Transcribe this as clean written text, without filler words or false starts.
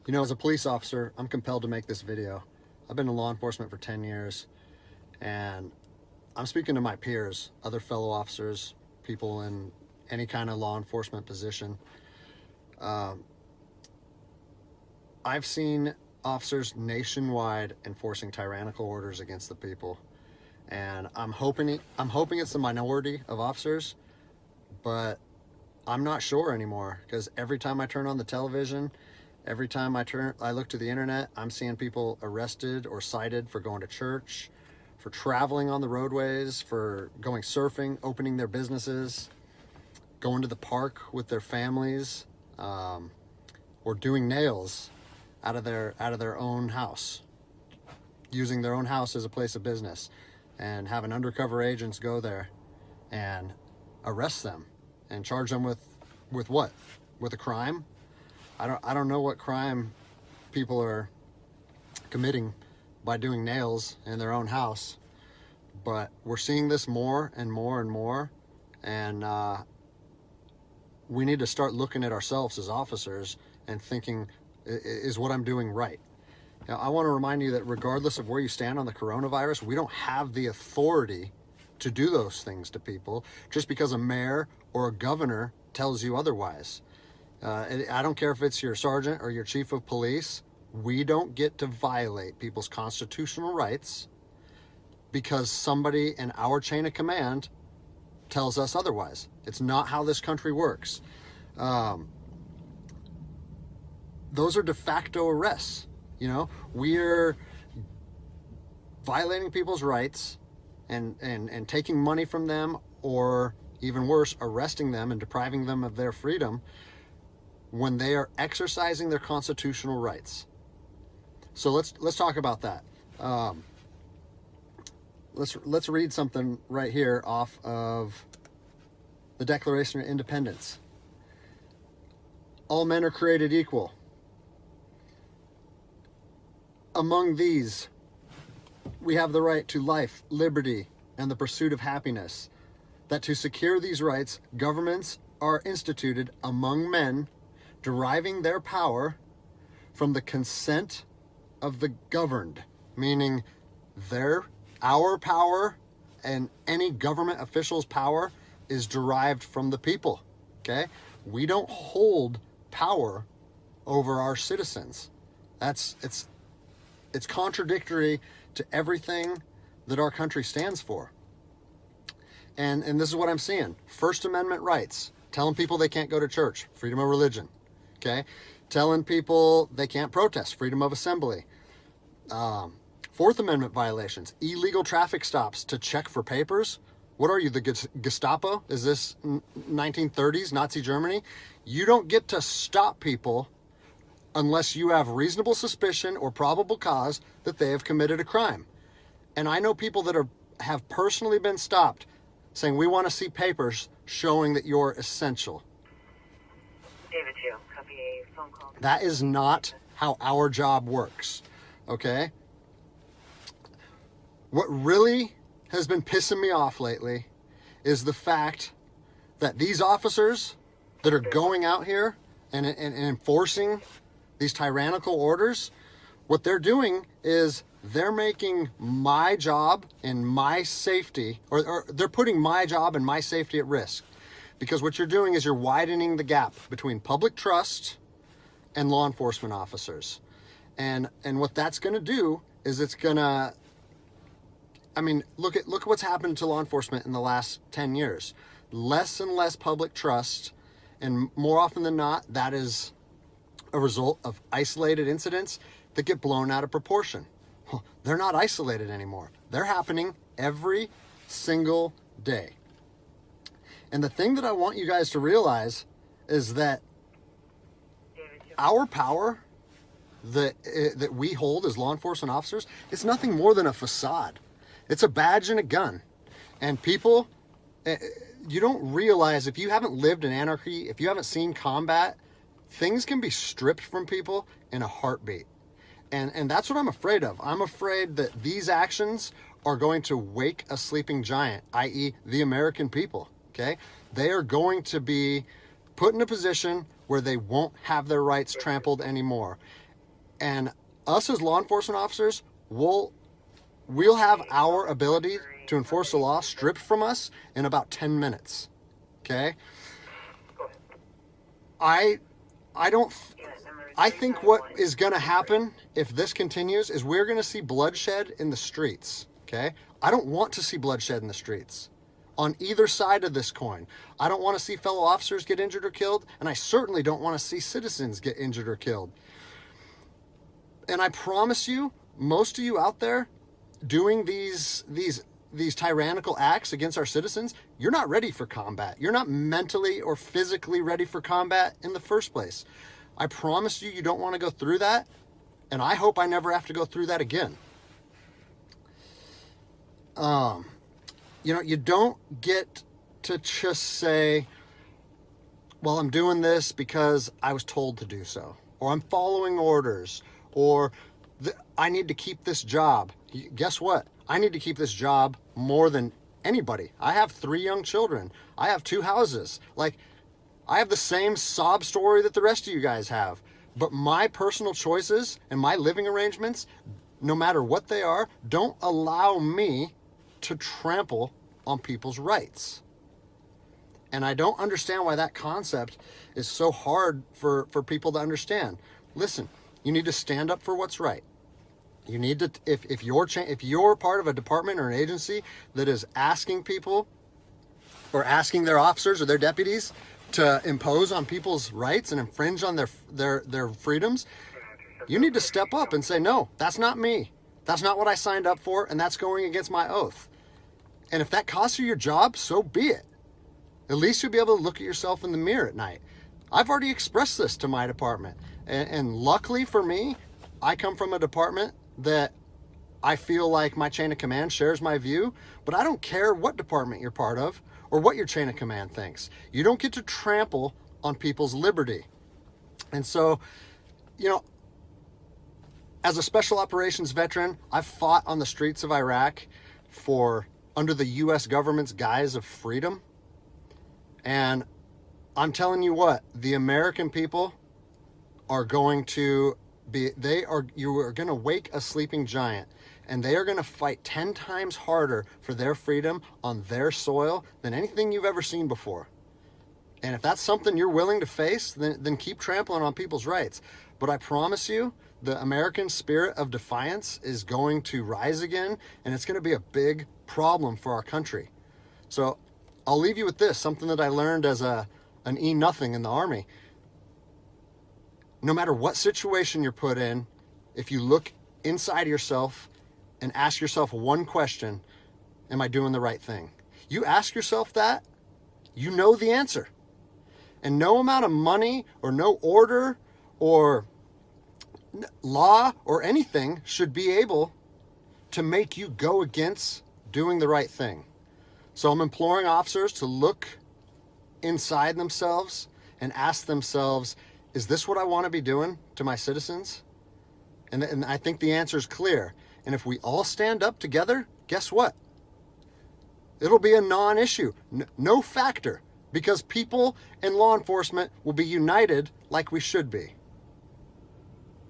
You know, as a police officer, I'm compelled to make this video. I've been in law enforcement for 10 years, and I'm speaking to my peers, other fellow officers, people in any kind of law enforcement position. I've seen officers nationwide enforcing tyrannical orders against the people, and I'm hoping it's the minority of officers, but I'm not sure anymore, because every time I turn on the television, every time I look to the internet, I'm seeing people arrested or cited for going to church, for traveling on the roadways, for going surfing, opening their businesses, going to the park with their families, or doing nails out of their own house, using their own house as a place of business, and having undercover agents go there and arrest them and charge them with what? With a crime? I don't know what crime people are committing by doing nails in their own house, but we're seeing this more and more and more, and we need to start looking at ourselves as officers and thinking, is what I'm doing right? Now, I want to remind you that regardless of where you stand on the coronavirus, we don't have the authority to do those things to people just because a mayor or a governor tells you otherwise. I don't care if it's your sergeant or your chief of police. We don't get to violate people's constitutional rights because somebody in our chain of command tells us otherwise. It's not how this country works. Those are de facto arrests. You know, we're violating people's rights and taking money from them, or even worse, arresting them and depriving them of their freedom when they are exercising their constitutional rights. So let's talk about that. Let's read something right here off of the Declaration of Independence. All men are created equal. Among these, we have the right to life, liberty, and the pursuit of happiness. That to secure these rights, governments are instituted among men, deriving their power from the consent of the governed, meaning our power and any government official's power is derived from the people. Okay? We don't hold power over our citizens. It's contradictory to everything that our country stands for. And this is what I'm seeing. First Amendment rights, telling people they can't go to church, freedom of religion. Okay? Telling people they can't protest, freedom of assembly. Fourth Amendment violations, illegal traffic stops to check for papers. What are you, the Gestapo? Is this 1930s Nazi Germany? You don't get to stop people unless you have reasonable suspicion or probable cause that they have committed a crime. And I know people that have personally been stopped saying, we want to see papers showing that you're essential. David 2, copy a phone call. That is not how our job works, okay? What really has been pissing me off lately is the fact that these officers that are going out here and enforcing these tyrannical orders, what they're doing is they're making my job and my safety, or they're putting my job and my safety at risk. Because what you're doing is you're widening the gap between public trust and law enforcement officers. And what that's going to do is it's going to, I mean, look at what's happened to law enforcement in the last 10 years. Less and less public trust, and more often than not, that is a result of isolated incidents that get blown out of proportion. Well, they're not isolated anymore. They're happening every single day. And the thing that I want you guys to realize is that our power that we hold as law enforcement officers, it's nothing more than a facade. It's a badge and a gun. And people, you don't realize, if you haven't lived in anarchy, if you haven't seen combat, things can be stripped from people in a heartbeat. And that's what I'm afraid of. I'm afraid that these actions are going to wake a sleeping giant, i.e. the American people, okay? They are going to be put in a position where they won't have their rights trampled anymore. And us as law enforcement officers, we'll have our ability to enforce the law stripped from us in about 10 minutes. Okay? I think what is going to happen if this continues is we're going to see bloodshed in the streets. Okay? I don't want to see bloodshed in the streets on either side of this coin. I don't want to see fellow officers get injured or killed, and I certainly don't want to see citizens get injured or killed. And I promise you, most of you out there doing these tyrannical acts against our citizens, you're not ready for combat. You're not mentally or physically ready for combat in the first place. I promise you, you don't want to go through that, and I hope I never have to go through that again. You don't get to just say, well, I'm doing this because I was told to do so, or I'm following orders, or I need to keep this job. Guess what? I need to keep this job more than anybody. I have 3 young children. I have 2 houses. Like, I have the same sob story that the rest of you guys have. But my personal choices and my living arrangements, no matter what they are, don't allow me to trample on people's rights. And I don't understand why that concept is so hard for people to understand. Listen, you need to stand up for what's right. You need to, if you're part of a department or an agency that is asking people or asking their officers or their deputies to impose on people's rights and infringe on their freedoms, you need to step up and say, no, that's not me. That's not what I signed up for, and that's going against my oath. And if that costs you your job, so be it. At least you'll be able to look at yourself in the mirror at night. I've already expressed this to my department. And luckily for me, I come from a department that I feel like my chain of command shares my view, but I don't care what department you're part of or what your chain of command thinks. You don't get to trample on people's liberty. And so, as a special operations veteran, I've fought on the streets of Iraq under the U.S. government's guise of freedom. And I'm telling you what, the American people are going to you are going to wake a sleeping giant, and they are going to fight 10 times harder for their freedom on their soil than anything you've ever seen before. And if that's something you're willing to face, then keep trampling on people's rights. But I promise you, the American spirit of defiance is going to rise again, and it's going to be a big problem for our country. So I'll leave you with this, something that I learned as an E-nothing in the Army. No matter what situation you're put in, if you look inside yourself and ask yourself one question, am I doing the right thing? You ask yourself that, you know the answer. And no amount of money or no order or law or anything should be able to make you go against doing the right thing. So I'm imploring officers to look inside themselves and ask themselves, is this what I want to be doing to my citizens? And I think the answer is clear. And if we all stand up together, guess what? It'll be a non-issue, no factor, because people and law enforcement will be united like we should be.